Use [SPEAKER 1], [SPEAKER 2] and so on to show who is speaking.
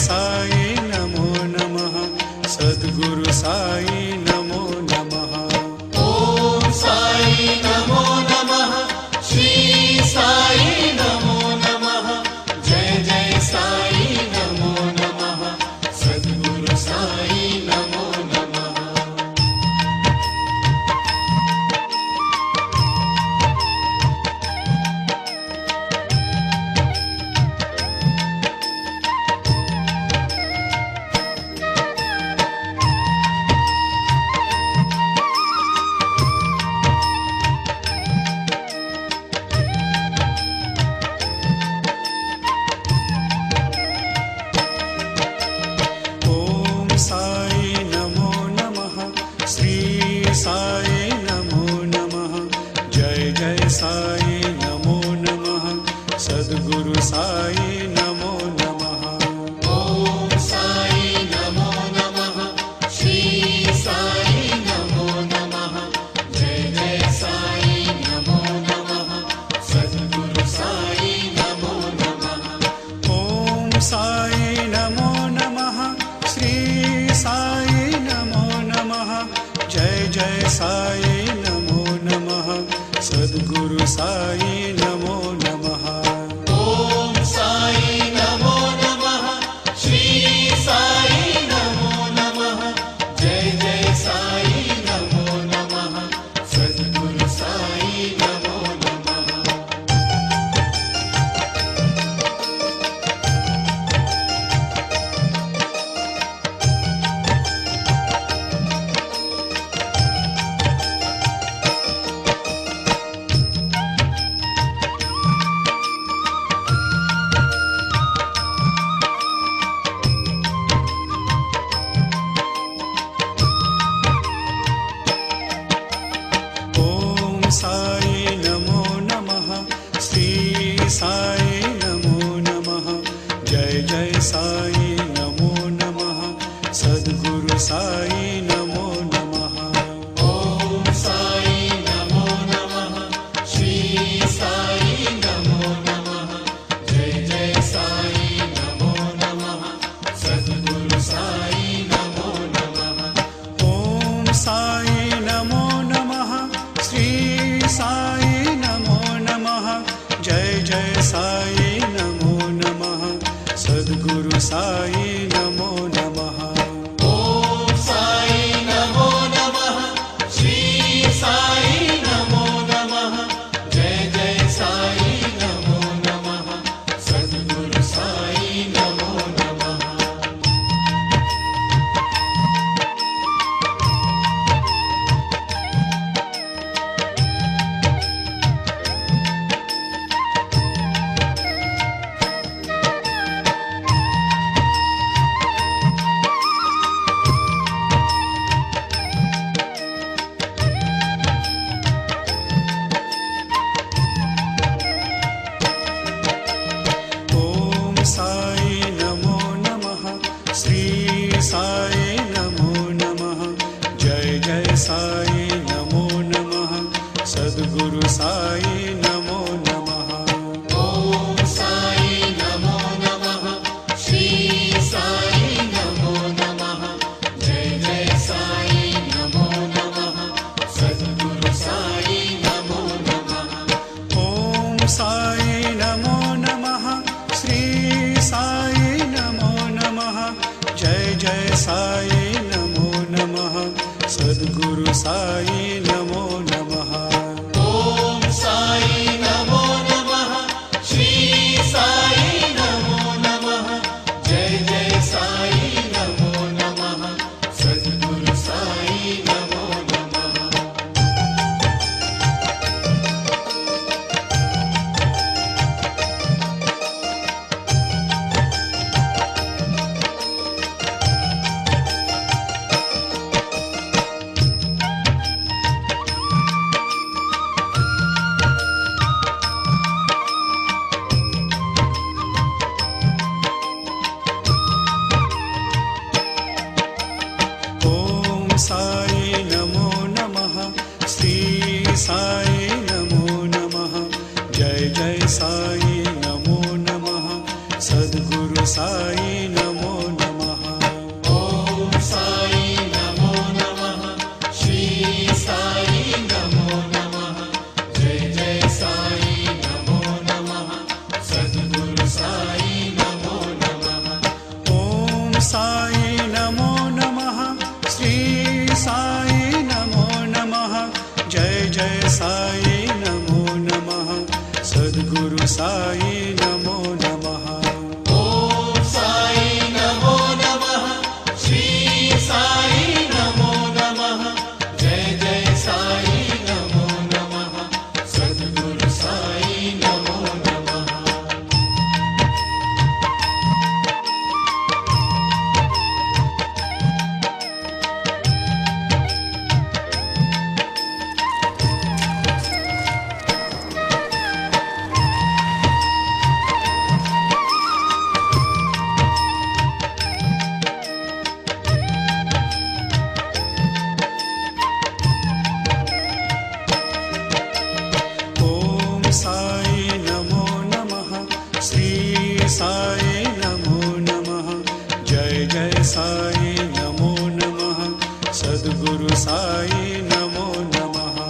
[SPEAKER 1] साई नमो नमः। सद्गुरु साई नमो नमः।
[SPEAKER 2] ओम साई नमो नमः। श्री साई नमो नमः। जय जय साई नमो नमः। सद्गुरु साई नमो नमः।
[SPEAKER 1] ओम साई नमो नमः। श्री साई नमो नमः। जय जय साई नमो नमः। सद्गुरु साई नमो नमः।
[SPEAKER 2] ओम साई नमो नमः। श्री साई नमो नमः। जय जय साई नमो नमः। सद्गुरु साई नमो नमः।
[SPEAKER 1] ओम साई नमो नमः। श्री साई नमो नमः। जय जय साई नमो नमः। सद्गुरु साई नमो नमः।
[SPEAKER 2] ओम साई नमो नमः। श्री साई नमो नमः। जय जय साई नमो नमः। सद्गुरु साई नमो नमः।
[SPEAKER 1] ओम साई नमो नमः। श्री साई नमो नमः। जय जय साई नमो नमः। सद्गुरु साई नमो नमः।
[SPEAKER 2] ओम साई नमो नमः। श्री साई नमो नमः। जय जय साई नमो नमः। सद्गुरु साई नमो नमः।
[SPEAKER 1] ओम साई नमो नमः। श्री साई नमो नमः। जय जय साई नमो नमः। सद्गुरु साई नमो नमः।
[SPEAKER 2] ओम साई नमो नमः। श्री साई नमो नमः। जय जय साई नमो नमः। सद्गुरु साई नमो नमः।
[SPEAKER 1] ओम साई नमो नमः। श्री साई नमो नमः। जय जय साई नमो नमः। सद्गुरु साई नमो नमः।
[SPEAKER 2] ओम साई नमो नमः। श्री साई नमो नमः। जय जय साई नमो नमः। सद्गुरु साई नमो नमः।
[SPEAKER 1] ओम साई नमो नमः। श्री साई नमो नमः। जय जय साई नमो नमः। सद्गुरु साई नमो नमः।
[SPEAKER 2] ओम साई नमो नमः। श्री साई नमो नमः। जय जय साई नमो नमः। सद्गुरु साई नमो नमः।
[SPEAKER 1] सद्गुरु साई नमो नमः।
[SPEAKER 2] ॐ साई नमो नमः, श्री साई नमो नमः, जय जय साई नमो नमः, सद्गुरु साई नमो नमः।
[SPEAKER 1] ॐ साई नमो नमः, श्री साई नमो नमः, जय जय साई नमो नमः, सद्गुरु साई नमो नमः।
[SPEAKER 2] ॐ साई नमो नमः, श्री साई नमो नमः, जय जय साई नमो नमः, सद्गुरु साई नमो नमः।
[SPEAKER 1] ॐ साई नमो नमः, श्री साई नमो नमः, जय जय साई नमो नमः, सद्गुरु साई